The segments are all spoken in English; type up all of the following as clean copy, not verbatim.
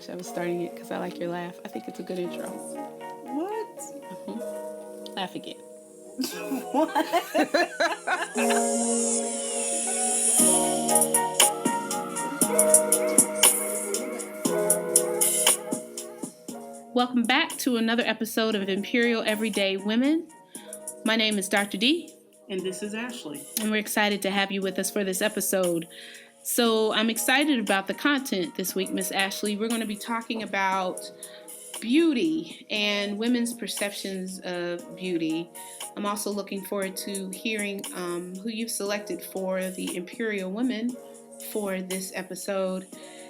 Actually, I was starting it because I like your laugh. I think it's a good intro. What? Mm-hmm. Laugh again. What? Welcome back to another episode of Empyreal Everyday Women. My name is Dr. D. And this is Ashley. And we're excited to have you with us for this episode. So I'm excited about the content this week, Miss Ashley. We're going to be talking about beauty and women's perceptions of beauty. I'm also looking forward to hearing who you've selected for the Empyreal Women for this episode.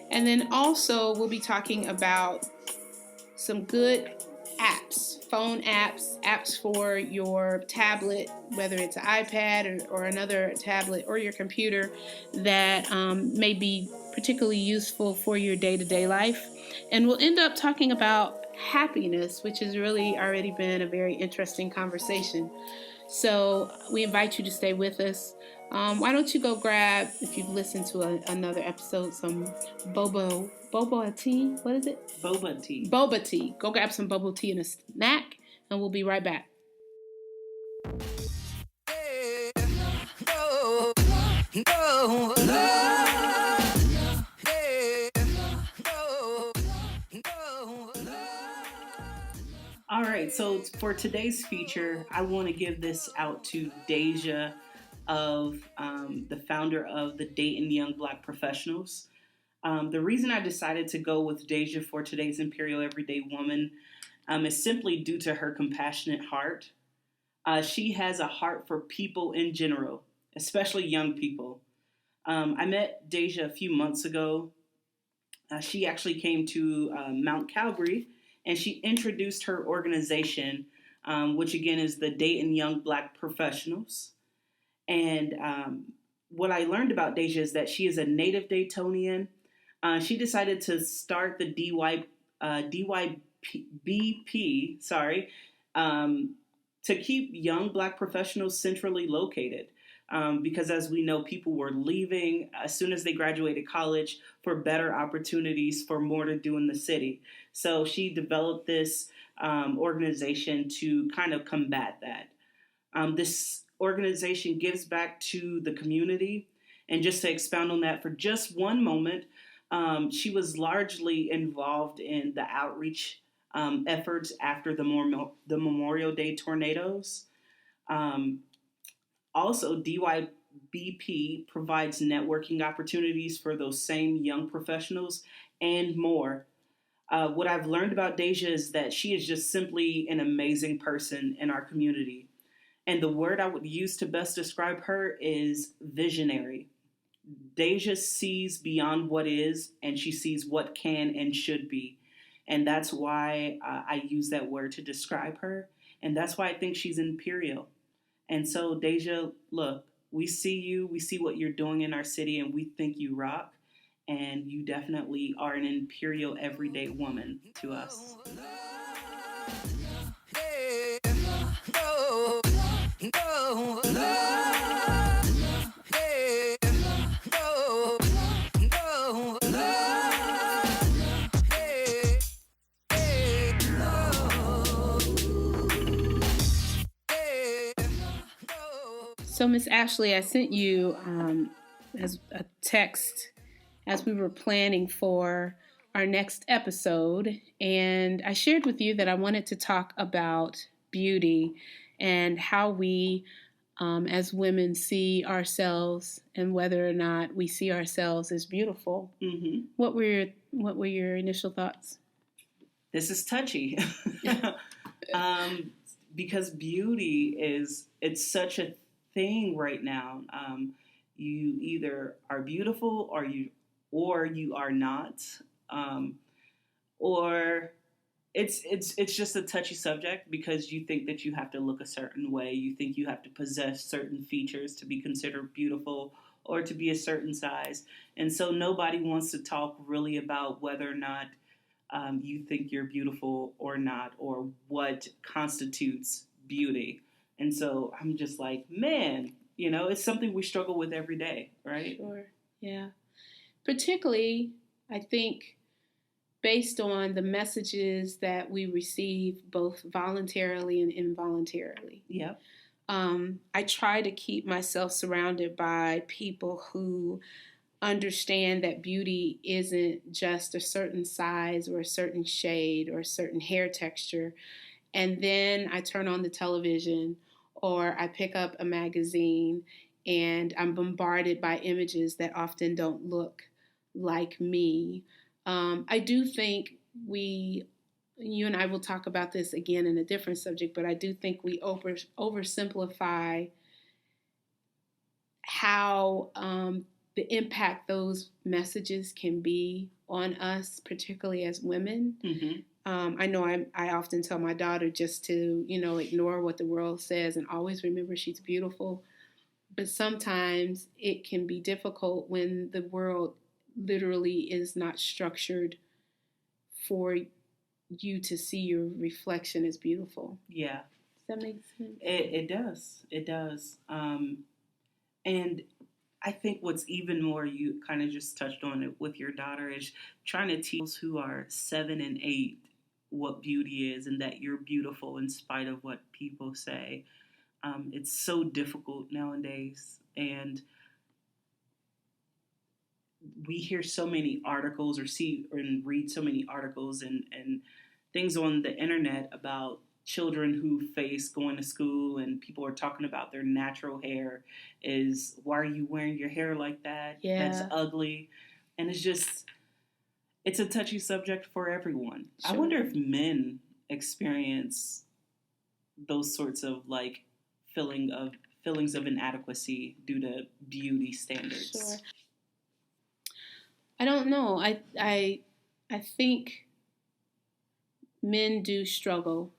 And then also we'll be talking about some good apps, phone apps for your tablet, whether it's an iPad or another tablet or your computer that may be particularly useful for your day-to-day life. And we'll end up talking about happiness, which has really already been a very interesting conversation. So we invite you to stay with us. Why don't you go grab, if you've listened to another episode, some boba tea. What is it? Boba tea. Boba tea. Go grab some boba tea and a snack, and we'll be right back. All right, so for today's feature, I want to give this out to Deja, of the founder of the Dayton Young Black Professionals. The reason I decided to go with Deja for today's Empyreal Everyday Woman is simply due to her compassionate heart. She has a heart for people in general, especially young people. I met Deja a few months ago. She actually came to Mount Calvary, and she introduced her organization, which again is the Dayton Young Black Professionals. And what I learned about Deja is that she is a native Daytonian. She decided to start the DYBP, to keep young Black professionals centrally located. Because as we know, people were leaving as soon as they graduated college for better opportunities, for more to do in the city. So she developed this organization to kind of combat that. This organization gives back to the community. And just to expound on that for just one moment, she was largely involved in the outreach efforts after the Memorial Day tornadoes. Also, DYBP provides networking opportunities for those same young professionals and more. What I've learned about Deja is that she is just simply an amazing person in our community. And the word I would use to best describe her is visionary. Deja sees beyond what is, and she sees what can and should be. And that's why I use that word to describe her. And that's why I think she's imperial. And so, Deja, look, we see you, we see what you're doing in our city, and we think you rock. And you definitely are an imperial everyday woman to us. So, Miss Ashley, I sent you as a text as we were planning for our next episode, and I shared with you that I wanted to talk about beauty and how we, as women, see ourselves and whether or not we see ourselves as beautiful. Mm-hmm. What were your initial thoughts? This is touchy. Because beauty it's such a thing right now. You either are beautiful or you are not, or it's just a touchy subject because you think that you have to look a certain way. You think you have to possess certain features to be considered beautiful or to be a certain size. And so nobody wants to talk really about whether or not you think you're beautiful or not, or what constitutes beauty. And so I'm just like, man, it's something we struggle with every day, right? Sure. Yeah. Particularly, I think based on the messages that we receive both voluntarily and involuntarily. Yep. I try to keep myself surrounded by people who understand that beauty isn't just a certain size or a certain shade or a certain hair texture. And then I turn on the television or I pick up a magazine and I'm bombarded by images that often don't look like me. I do think you and I will talk about this again in a different subject, but I do think we oversimplify how the impact those messages can be on us, particularly as women. Mm-hmm. I know I often tell my daughter just to, ignore what the world says and always remember she's beautiful. But sometimes it can be difficult when the world literally is not structured for you to see your reflection as beautiful. Yeah. Does that make sense? It does. It does. And I think what's even more, you kind of just touched on it with your daughter, is trying to teach those who are 7 and 8 what beauty is and that you're beautiful in spite of what people say. It's so difficult nowadays. And we hear so many articles or see and read so many articles and things on the internet about children who face going to school and people are talking about their natural hair is, why are you wearing your hair like that? Yeah. That's ugly. And it's a touchy subject for everyone. Sure. I wonder if men experience those sorts of like feelings of inadequacy due to beauty standards. Sure. I don't know. I think men do struggle,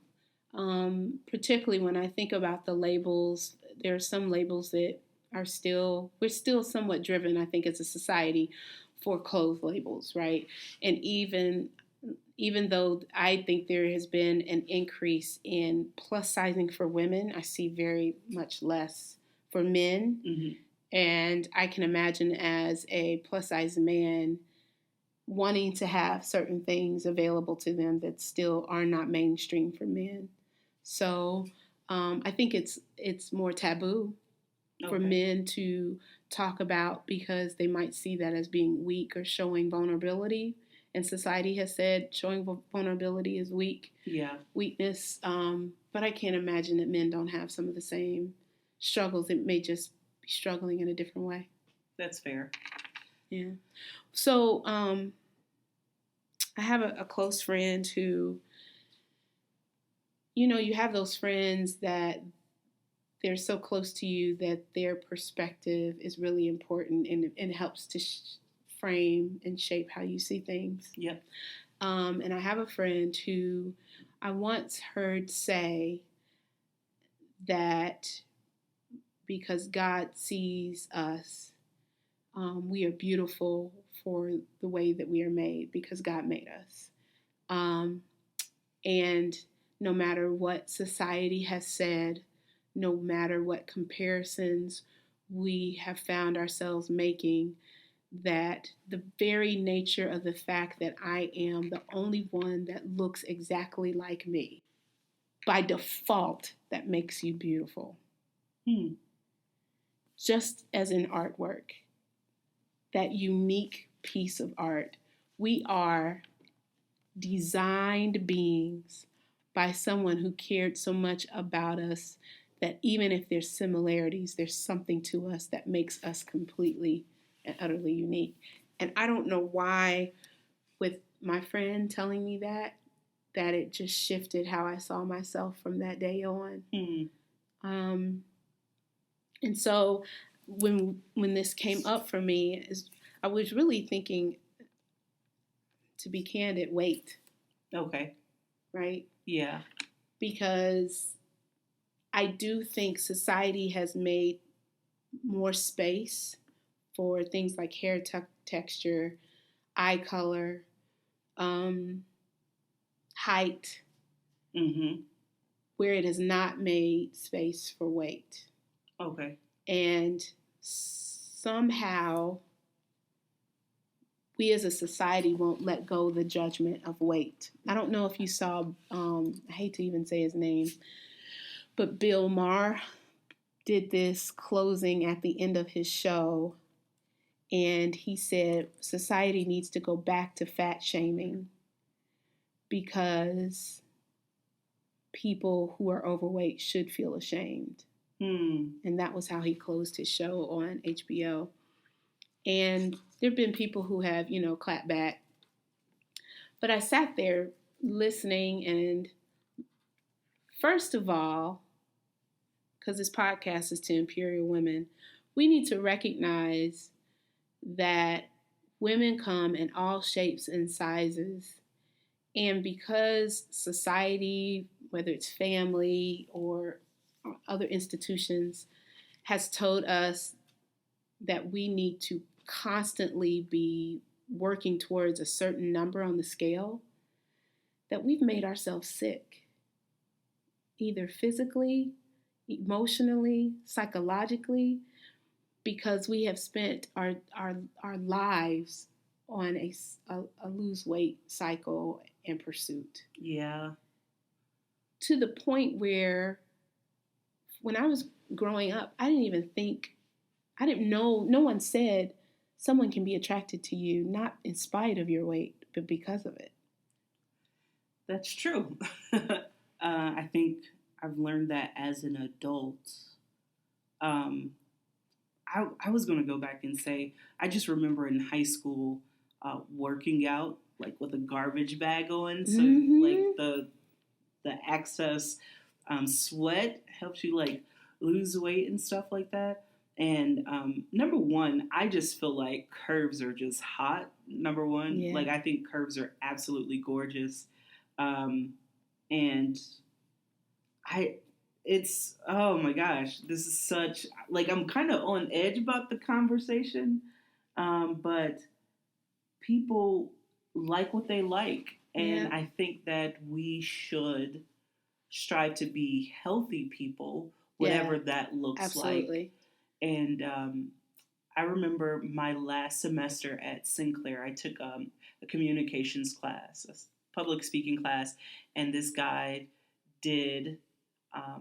particularly when I think about the labels. There are some labels that we're still somewhat driven, I think, as a society for clothes labels, right? And even though I think there has been an increase in plus sizing for women, I see very much less for men. Mm-hmm. And I can imagine as a plus size man wanting to have certain things available to them that still are not mainstream for men. So I think it's more taboo for men to talk about because they might see that as being weak or showing vulnerability. And society has said showing vulnerability is weakness. But I can't imagine that men don't have some of the same struggles. It may just be struggling in a different way. That's fair. Yeah. So I have a close friend who, you have those friends that they're so close to you that their perspective is really important and helps to frame and shape how you see things. Yep. And I have a friend who I once heard say that because God sees us, we are beautiful for the way that we are made because God made us. And no matter what society has said, no matter what comparisons we have found ourselves making, that the very nature of the fact that I am the only one that looks exactly like me, by default, that makes you beautiful. Just as in artwork, that unique piece of art, we are designed beings by someone who cared so much about us that even if there's similarities, there's something to us that makes us completely and utterly unique. And I don't know why, with my friend telling me that it just shifted how I saw myself from that day on. And so when this came up for me, I was really thinking, to be candid, wait. Okay. Right? Yeah. Because I do think society has made more space for things like hair texture, eye color, height, where it has not made space for weight. Okay. And somehow we as a society won't let go of the judgment of weight. I don't know if you saw, I hate to even say his name, but Bill Maher did this closing at the end of his show, and he said society needs to go back to fat shaming because people who are overweight should feel ashamed. And that was how he closed his show on HBO. And there have been people who have, clapped back. But I sat there listening, and first of all, because this podcast is to Empyreal women, we need to recognize that women come in all shapes and sizes. And because society, whether it's family or other institutions, has told us that we need to constantly be working towards a certain number on the scale, that we've made ourselves sick, either physically, emotionally, psychologically, because we have spent our lives on a lose weight cycle and pursuit. Yeah. To the point where when I was growing up, I didn't know, no one said someone can be attracted to you, not in spite of your weight, but because of it. That's true. I think I've learned that as an adult. I was going to go back and say, I just remember in high school working out like with a garbage bag on. So like the excess sweat helps you like lose weight and stuff like that. And number one, I just feel like curves are just hot. Number one, like I think curves are absolutely gorgeous. And it's, oh my gosh, this is such, like, I'm kind of on edge about the conversation, but people like what they like. And I think that we should strive to be healthy people, whatever that looks like. And I remember my last semester at Sinclair, I took a communications class, a public speaking class, and this guy did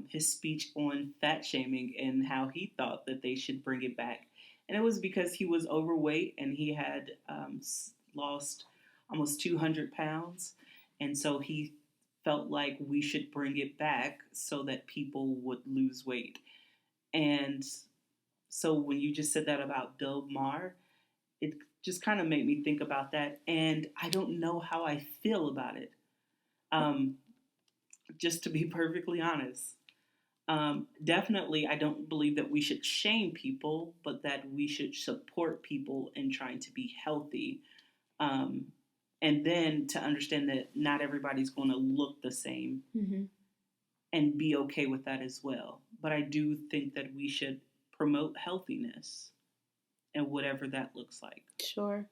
his speech on fat shaming and how he thought that they should bring it back. And it was because he was overweight and he had lost almost 200 pounds. And so he felt like we should bring it back so that people would lose weight. And so when you just said that about Bill Maher, it just kind of made me think about that. And I don't know how I feel about it. Just to be perfectly honest. Definitely, I don't believe that we should shame people, but that we should support people in trying to be healthy. And then to understand that not everybody's going to look the same and be okay with that as well. But I do think that we should promote healthiness and whatever that looks like. Sure.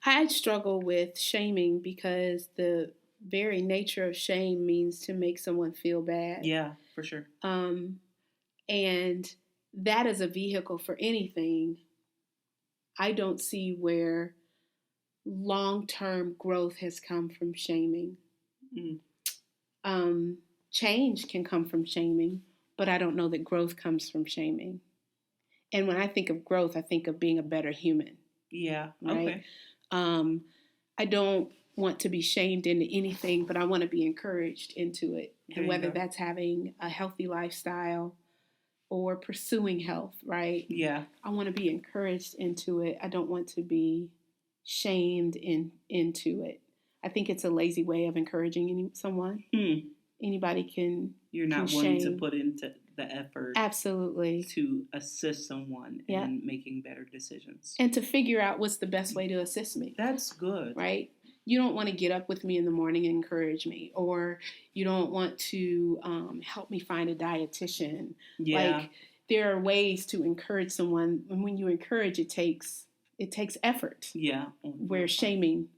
I struggle with shaming because the very nature of shame means to make someone feel bad. Yeah, for sure. And that is a vehicle for anything. I don't see where long-term growth has come from shaming. Change can come from shaming, but I don't know that growth comes from shaming. And when I think of growth, I think of being a better human. Yeah, right? Okay. I don't want to be shamed into anything, but I want to be encouraged into it. And whether that's having a healthy lifestyle or pursuing health, right? Yeah. I want to be encouraged into it. I don't want to be shamed into it. I think it's a lazy way of encouraging someone. Anybody can. You're not wanting to put into the effort. Absolutely. To assist someone in making better decisions. And to figure out what's the best way to assist me. That's good. Right? You don't want to get up with me in the morning and encourage me, or you don't want to help me find a dietitian. Yeah. Like, there are ways to encourage someone, and when you encourage, it takes effort. Yeah. Where shaming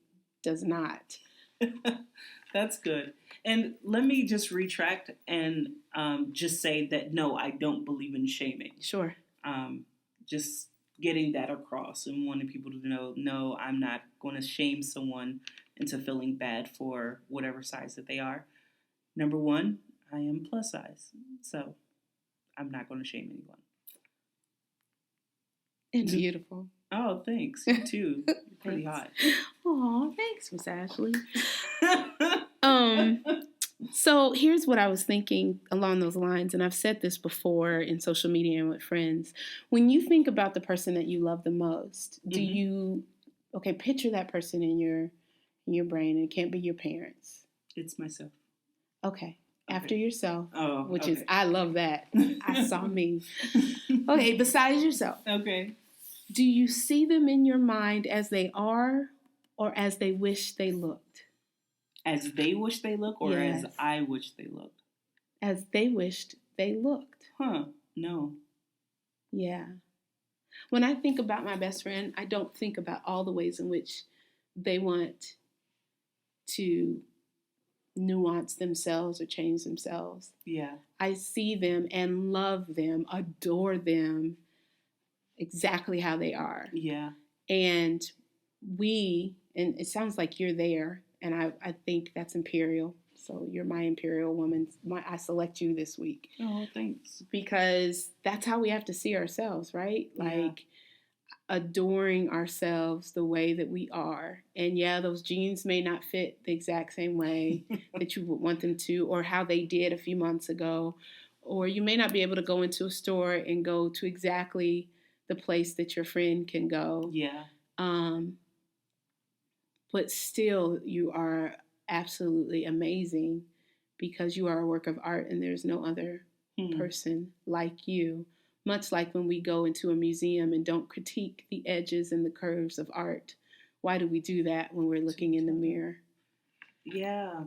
does not. That's good. And let me just retract and just say that no, I don't believe in shaming. Sure. Just getting that across and wanting people to know, no, I'm not going to shame someone into feeling bad for whatever size that they are. Number one, I am plus size, so I'm not going to shame anyone. And beautiful. Oh, thanks. You too. You're pretty hot. Oh, thanks, Miss Ashley. So here's what I was thinking along those lines, and I've said this before in social media and with friends. When you think about the person that you love the most, do you picture that person in your brain, and it can't be your parents. It's myself. Okay. After yourself, which okay. is, I love that. I saw me. Okay, besides yourself. Okay. Do you see them in your mind as they are or as they wish they looked? As they wish they look or Yes. as I wish they looked? As they wished they looked. Huh. No. Yeah. When I think about my best friend, I don't think about all the ways in which they want to nuance themselves or change themselves. Yeah. I see them and love them, adore them exactly how they are. Yeah. And and it sounds like you're there, and I think that's Empyreal. So you're my Empyreal woman. I select you this week. Oh, thanks. Because that's how we have to see ourselves, right? Like adoring ourselves the way that we are. And yeah, those jeans may not fit the exact same way that you would want them to, or how they did a few months ago. Or you may not be able to go into a store and go to exactly the place that your friend can go. Yeah. But still, you are absolutely amazing because you are a work of art and there's no other person like you. Much like when we go into a museum and don't critique the edges and the curves of art. Why do we do that when we're looking in the mirror? Yeah.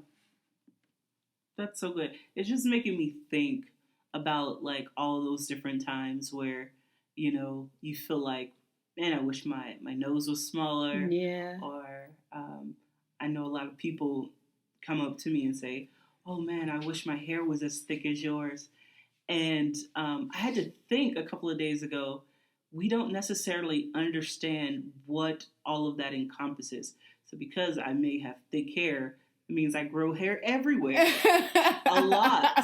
That's so good. It's just making me think about like all those different times where, you feel like, man, I wish my nose was smaller. Yeah. Or I know a lot of people come up to me and say, oh man, I wish my hair was as thick as yours. And I had to think a couple of days ago, we don't necessarily understand what all of that encompasses. So because I may have thick hair, it means I grow hair everywhere a lot.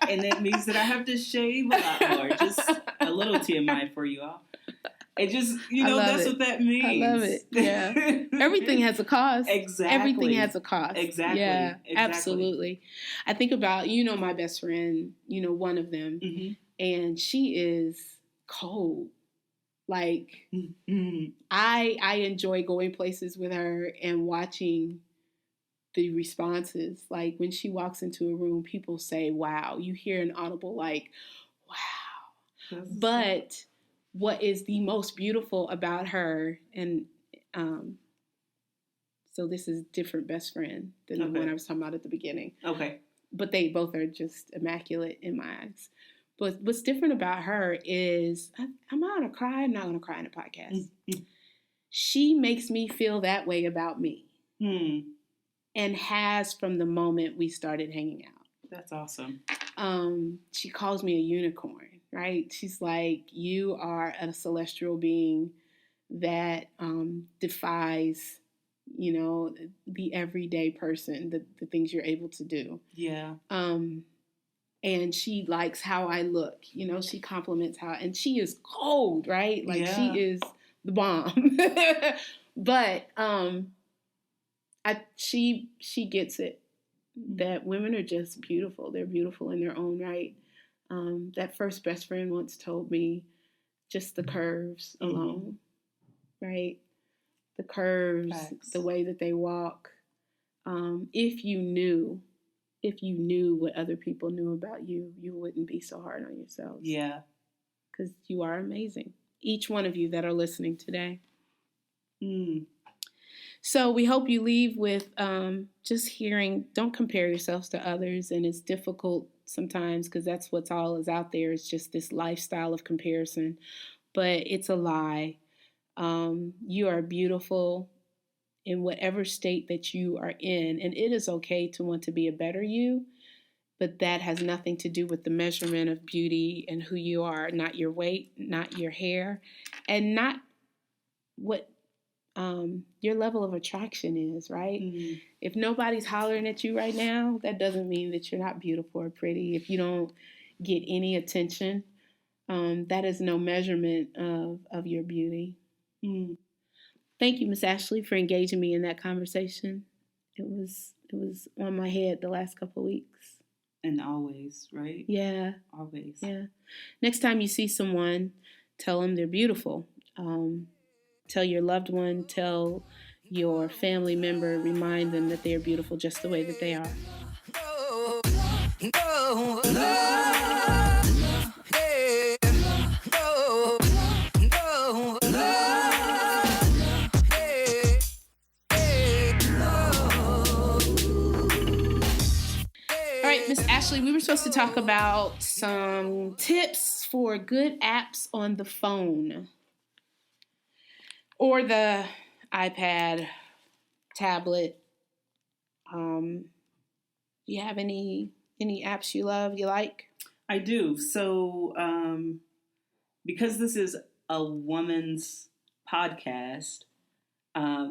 And it means that I have to shave a lot more. Just a little TMI for you all. It just, that's what that means. I love it. Yeah. Everything has a cost. Exactly. Everything has a cost. Exactly. Yeah, exactly. Absolutely. I think about, my best friend, one of them, and she is cold. Like, I enjoy going places with her and watching the responses. Like, when she walks into a room, people say, wow. You hear an audible, like, wow. But what is the most beautiful about her, and so this is different best friend than the one I was talking about at the beginning. Okay. But they both are just immaculate in my eyes. But what's different about her is, I'm not going to cry. I'm not going to cry in a podcast. She makes me feel that way about me. And has from the moment we started hanging out. That's awesome. She calls me a unicorn. Right? She's like, you are a celestial being that defies, the everyday person, the things you're able to do. Yeah. And she likes how I look. She compliments and she is cold, right? Like she is the bomb. But she gets it that women are just beautiful. They're beautiful in their own right. That first best friend once told me just the curves alone, right? The curves, Facts. The way that they walk. If you knew what other people knew about you, you wouldn't be so hard on yourselves. Yeah. Because you are amazing. Each one of you that are listening today. So we hope you leave with just hearing, don't compare yourselves to others. And it's difficult sometimes because that's what's all is out there. It's just this lifestyle of comparison. But it's a lie. You are beautiful in whatever state that you are in. And it is okay to want to be a better you. but that has nothing to do with the measurement of beauty and who you are, not your weight, not your hair, and not what your level of attraction is, right? Mm-hmm. If nobody's hollering at you right now, that doesn't mean that you're not beautiful or pretty. If you don't get any attention, that is no measurement of your beauty. Mm-hmm. Thank you, Miss Ashley, for engaging me in that conversation. It was on my head the last couple of weeks. And always, right? Yeah. Always. Yeah. Next time you see someone, tell them they're beautiful. Tell your loved one, tell your family member, remind them that they are beautiful just the way that they are. All right, Miss Ashley, we were supposed to talk about some tips for good apps on the phone or the iPad, tablet. Do you have any apps you love, you like? I do. So, because this is a woman's podcast,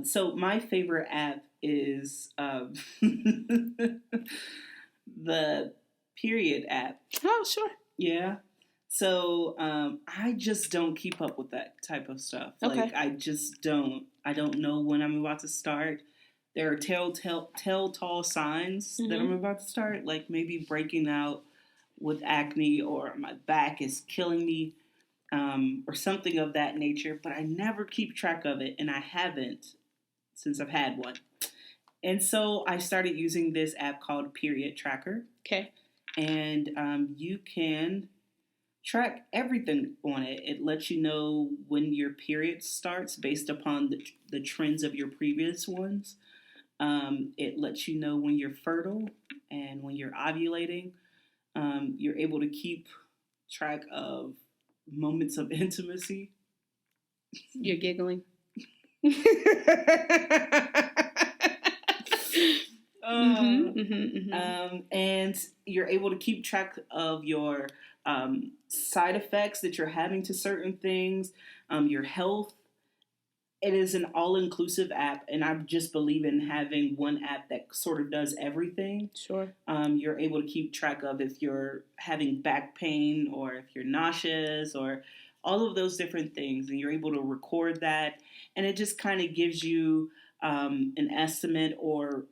so my favorite app is the Period app. Oh, sure. Yeah. So I just don't keep up with that type of stuff. Okay. Like I just don't. I don't know when I'm about to start. There are telltale signs that I'm about to start, like maybe breaking out with acne or my back is killing me, or something of that nature. But I never keep track of it, and I haven't since I've had one. And so I started using this app called Period Tracker. Okay. And you can track everything on it. It lets you know when your period starts based upon the trends of your previous ones. It lets you know when you're fertile and when you're ovulating. You're able to keep track of moments of intimacy. You're giggling. And you're able to keep track of your side effects that you're having to certain things, your health. It is an all-inclusive app, and I just believe in having one app that sort of does everything. Sure. You're able to keep track of if you're having back pain or if you're nauseous or all of those different things, and you're able to record that, and it just kind of gives you an estimate or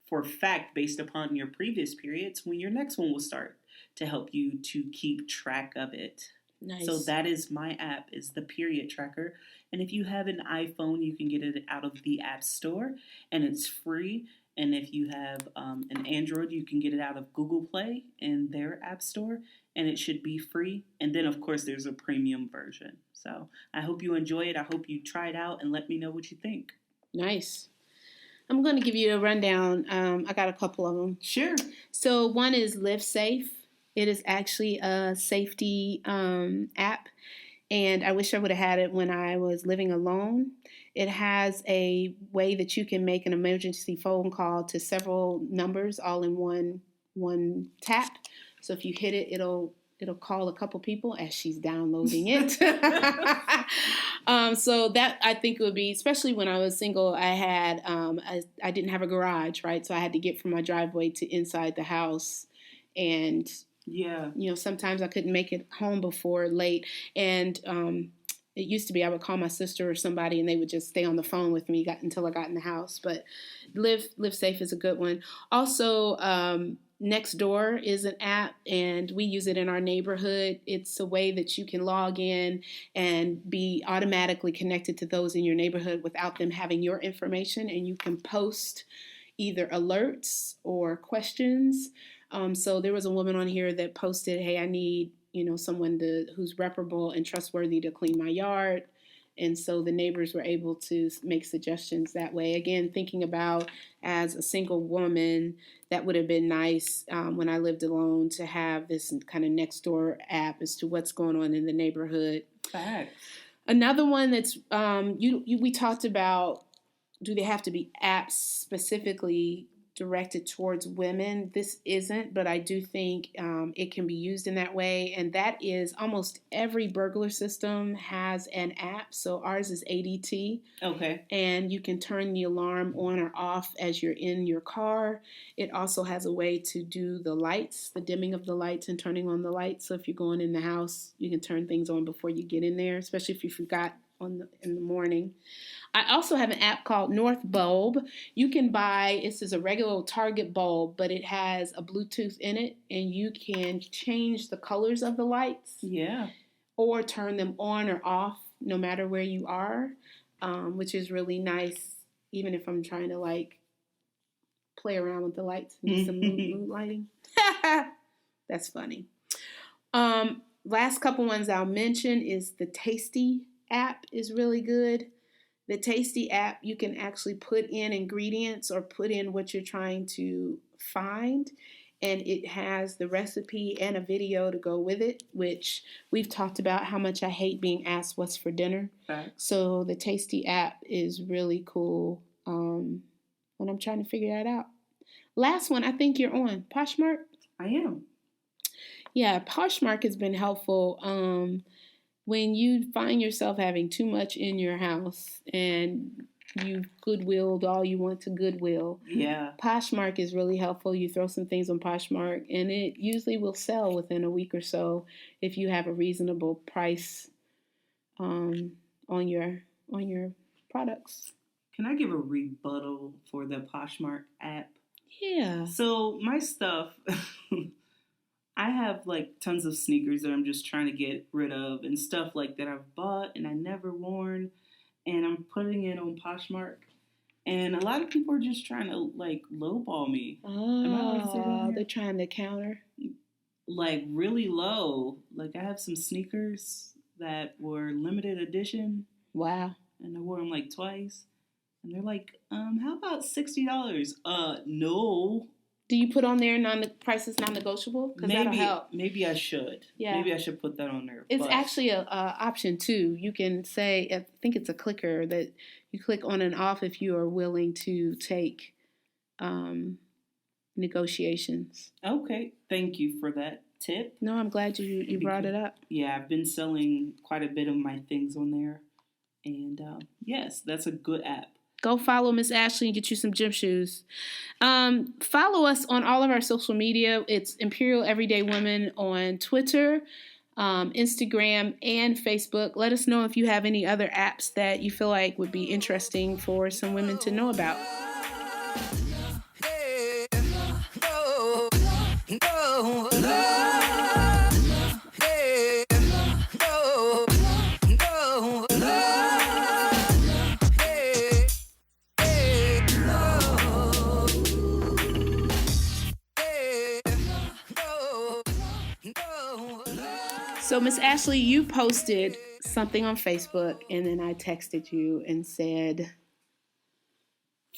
for fact based upon your previous periods when your next one will start to help you to keep track of it. Nice. So that is my app, is the Period Tracker. And if you have an iPhone, you can get it out of the App Store, and it's free. And if you have an Android, you can get it out of Google Play and their App Store, and it should be free. And then, of course, there's a premium version. So I hope you enjoy it. I hope you try it out and let me know what you think. Nice. I'm going to give you a rundown. I got a couple of them. Sure. So one is Live Safe. It is actually a safety app, and I wish I would have had it when I was living alone. It has a way that you can make an emergency phone call to several numbers all in one tap. So if you hit it, it'll call a couple people as she's downloading it. So that, I think, would be, especially when I was single, I had I didn't have a garage, right? So I had to get from my driveway to inside the house, and yeah, sometimes I couldn't make it home before late, and it used to be I would call my sister or somebody, and they would just stay on the phone with me until I got in the house. But Live Safe is a good one. Also, Nextdoor is an app, and we use it in our neighborhood. It's a way that you can log in and be automatically connected to those in your neighborhood without them having your information, and you can post either alerts or questions. So there was a woman on here that posted, "Hey, I need someone who's reparable and trustworthy to clean my yard." And so the neighbors were able to make suggestions that way. Again, thinking about, as a single woman, that would have been nice when I lived alone to have this kind of Nextdoor app as to what's going on in the neighborhood. Facts. Another one that's we talked about, do they have to be apps specifically directed towards women. This isn't, but I do think it can be used in that way. And that is almost every burglar system has an app. So ours is ADT. Okay. And you can turn the alarm on or off as you're in your car. It also has a way to do the lights, the dimming of the lights and turning on the lights. So if you're going in the house, you can turn things on before you get in there, especially if you forgot in the morning. I also have an app called North Bulb. You can buy, this is a regular Target bulb, but it has a Bluetooth in it, and you can change the colors of the lights. Yeah. Or turn them on or off no matter where you are, which is really nice, even if I'm trying to like play around with the lights and do some mood lighting. That's funny. Last couple ones I'll mention is the Tasty app is really good. The Tasty app, you can actually put in ingredients or put in what you're trying to find, and it has the recipe and a video to go with it, which we've talked about how much I hate being asked what's for dinner. Right. So the Tasty app is really cool when I'm trying to figure that out. Last one, I think you're on. Poshmark? I am. Yeah, Poshmark has been helpful. When you find yourself having too much in your house and you've Goodwilled all you want to Goodwill. Yeah. Poshmark is really helpful. You throw some things on Poshmark and it usually will sell within a week or so if you have a reasonable price on your products. Can I give a rebuttal for the Poshmark app? Yeah. So my stuff, I have like tons of sneakers that I'm just trying to get rid of and stuff like that I've bought and I never worn, and I'm putting it on Poshmark. And a lot of people are just trying to like lowball me. Oh, they're trying to counter. Like really low. Like I have some sneakers that were limited edition. Wow. And I wore them like twice. And they're like, how about $60? No. Do you put on there price is non-negotiable? Because that'll help. Maybe I should. Yeah. Maybe I should put that on there. It's actually a option too. You can say, I think it's a clicker that you click on and off if you are willing to take negotiations. Okay. Thank you for that tip. No, I'm glad you brought it up. Yeah, I've been selling quite a bit of my things on there. And yes, that's a good app. Go follow Miss Ashley and get you some gym shoes. Follow us on all of our social media. It's Empyreal Everyday Woman on Twitter, Instagram, and Facebook. Let us know if you have any other apps that you feel like would be interesting for some women to know about. So, Miss Ashley, you posted something on Facebook, and then I texted you and said,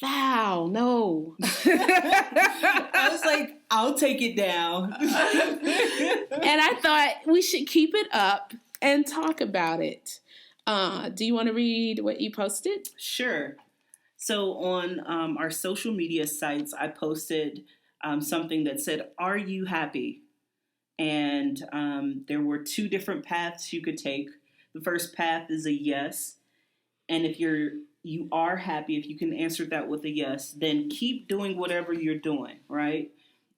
"Wow, no." I was like, I'll take it down. And I thought we should keep it up and talk about it. Do you want to read what you posted? Sure. So on our social media sites, I posted something that said, "Are you happy?" And there were two different paths you could take. The first path is a yes. And if you are happy, if you can answer that with a yes, then keep doing whatever you're doing, right?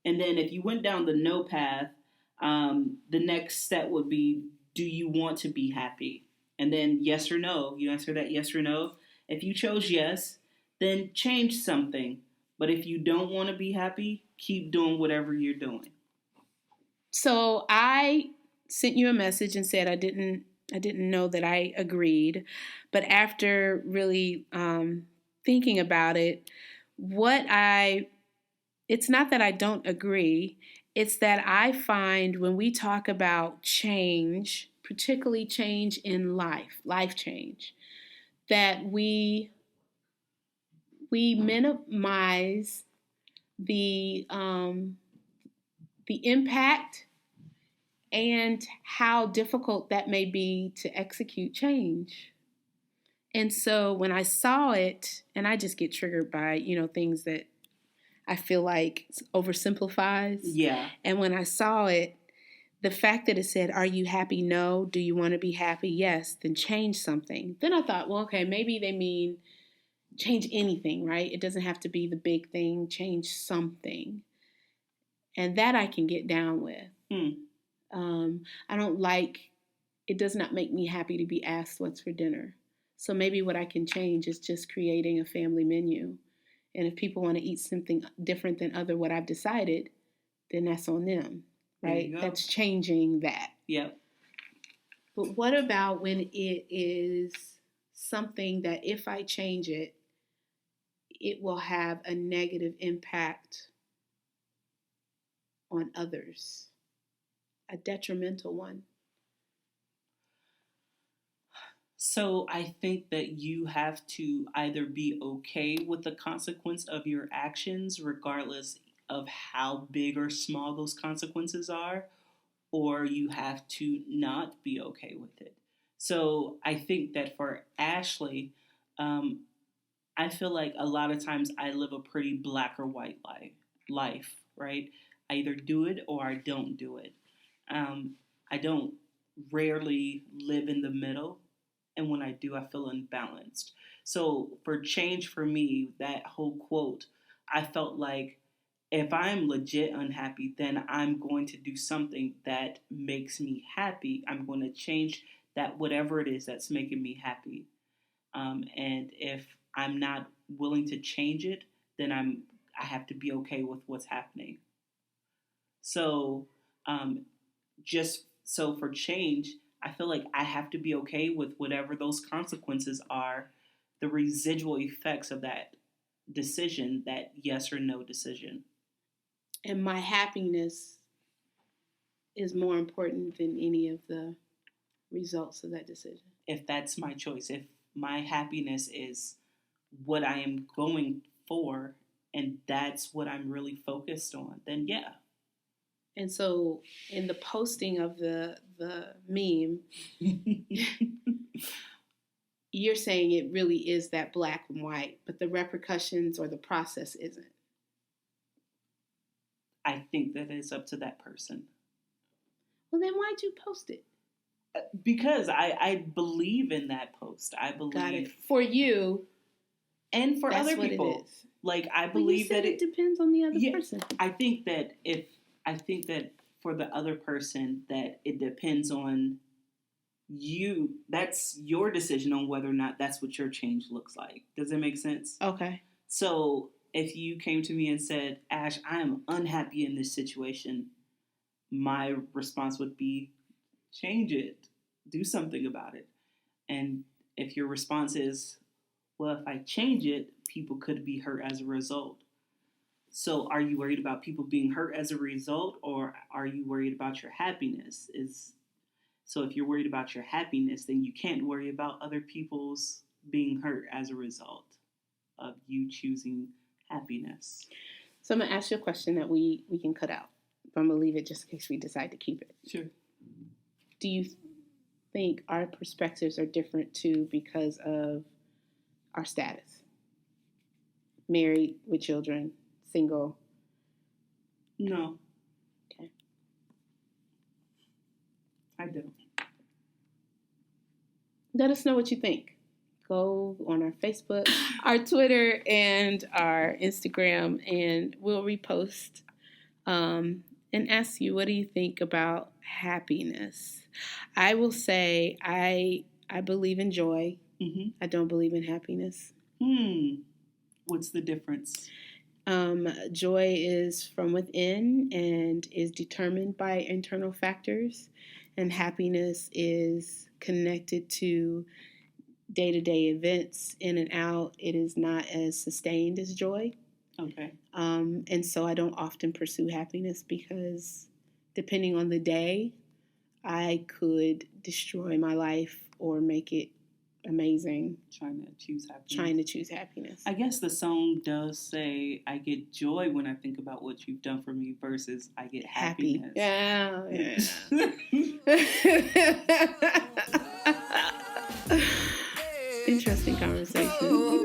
And then if you went down the no path, the next step would be, do you want to be happy? And then yes or no. You answer that yes or no. If you chose yes, then change something. But if you don't want to be happy, keep doing whatever you're doing. So I sent you a message and said I didn't know that I agreed, but after really thinking about it, it's not that I don't agree, it's that I find when we talk about change, particularly change in life change, that we minimize the impact and how difficult that may be to execute change. And so when I saw it, and I just get triggered by, things that I feel like oversimplifies. Yeah. And when I saw it, the fact that it said, "Are you happy? No. Do you want to be happy? Yes." Then change something. Then I thought, well, okay, maybe they mean change anything, right? It doesn't have to be the big thing. Change something. And that I can get down with. I don't like, it does not make me happy to be asked what's for dinner. So maybe what I can change is just creating a family menu. And if people want to eat something different than what I've decided, then that's on them, right? That's changing that. Yep. But what about when it is something that if I change it, it will have a negative impact on others, a detrimental one? So I think that you have to either be okay with the consequence of your actions, regardless of how big or small those consequences are, or you have to not be okay with it. So I think that for Ashley, I feel like a lot of times I live a pretty black or white life, right? I either do it or I don't do it. I don't rarely live in the middle. And when I do, I feel unbalanced. So for change for me, that whole quote, I felt like if I'm legit unhappy, then I'm going to do something that makes me happy. I'm going to change that, whatever it is that's making me happy. And if I'm not willing to change it, then I have to be okay with what's happening. So just so for change, I feel like I have to be okay with whatever those consequences are, the residual effects of that decision, that yes or no decision. And my happiness is more important than any of the results of that decision. If that's my choice, if my happiness is what I am going for and that's what I'm really focused on, then yeah. And so in the posting of the meme, you're saying it really is that black and white, but the repercussions or the process isn't. I think that it's up to that person. Well, then why'd you post it? Because I believe in that post. I believe. Got it. For you. And for other people. What it is. Like, I believe that it depends on the other person. I think that for the other person that it depends on you. That's your decision on whether or not that's what your change looks like. Does that make sense? Okay. So if you came to me and said, Ash, I am unhappy in this situation, my response would be, change it. Do something about it. And if your response is, well, if I change it, people could be hurt as a result. So are you worried about people being hurt as a result, or are you worried about your happiness? So if you're worried about your happiness, then you can't worry about other people's being hurt as a result of you choosing happiness. So I'm going to ask you a question that we can cut out. But I'm going to leave it just in case we decide to keep it. Sure. Do you think our perspectives are different too because of our status? Married, with children, single? No. Okay. I don't. Let us know what you think. Go on our Facebook, our Twitter, and our Instagram, and we'll repost and ask you, what do you think about happiness? I will say I believe in joy. Mm-hmm. I don't believe in happiness. What's the difference? Joy is from within and is determined by internal factors, and happiness is connected to day-to-day events in and out. It is not as sustained as joy. Okay. And so I don't often pursue happiness because depending on the day, I could destroy my life or make it amazing. Trying to choose happiness. I guess the song does say, I get joy when I think about what you've done for me versus I get happiness. Yeah. Interesting conversation.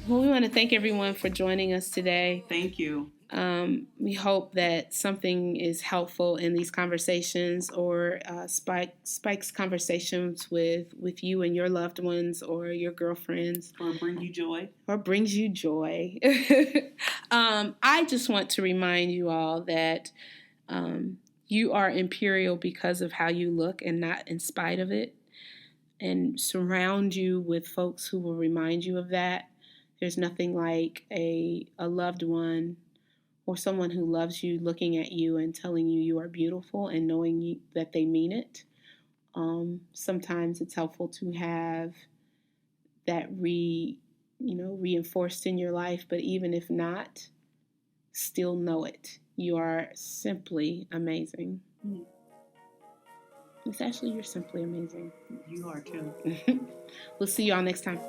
Well, we want to thank everyone for joining us today. Thank you. We hope that something is helpful in these conversations, or Spike's conversations with you and your loved ones or your girlfriends. Or bring you joy. I just want to remind you all that you are Empyreal because of how you look and not in spite of it. And surround you with folks who will remind you of that. There's nothing like a loved one or someone who loves you looking at you and telling you you are beautiful and knowing that they mean it. Sometimes it's helpful to have that reinforced in your life, but even if not, still know it. You are simply amazing. Miss Ashley, you're simply amazing. You are too. We'll see y'all next time.